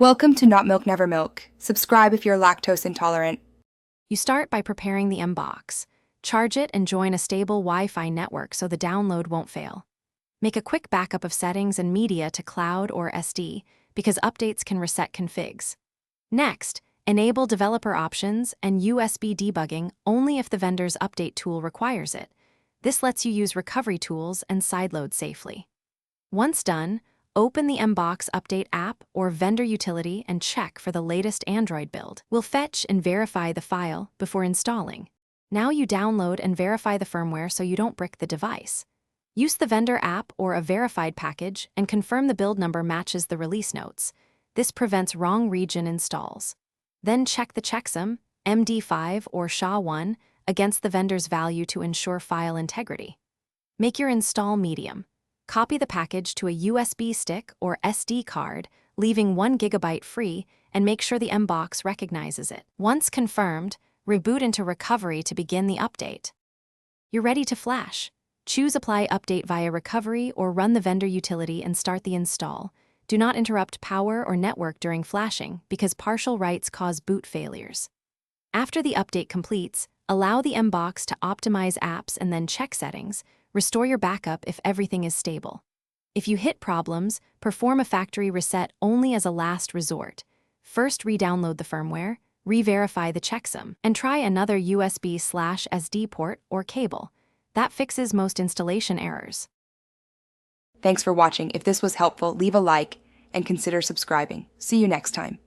Welcome to Not Milk Never Milk. Subscribe if you're lactose intolerant. You start by preparing the Mbox. Charge it and join a stable Wi-Fi network so the download won't fail. Make a quick backup of settings and media to cloud or SD because updates can reset configs. Next, enable developer options and USB debugging only if the vendor's update tool requires it. This lets you use recovery tools and sideload safely. Once done, open the Mbox Update app or vendor utility and check for the latest Android build. We'll fetch and verify the file before installing. Now you download and verify the firmware so you don't brick the device. Use the vendor app or a verified package and confirm the build number matches the release notes. This prevents wrong region installs. Then check the checksum, MD5 or SHA-1, against the vendor's value to ensure file integrity. Make your install medium. Copy the package to a USB stick or SD card, leaving 1 GB free, and make sure the Mbox recognizes it. Once confirmed, reboot into recovery to begin the update. You're ready to flash. Choose Apply Update via recovery or run the vendor utility and start the install. Do not interrupt power or network during flashing because partial writes cause boot failures. After the update completes, allow the Mbox to optimize apps and then check settings. Restore your backup if everything is stable. If you hit problems, perform a factory reset only as a last resort. First re-download the firmware, re-verify the checksum, and try another USB/SD port or cable. That fixes most installation errors. Thanks for watching. If this was helpful, leave a like and consider subscribing. See you next time.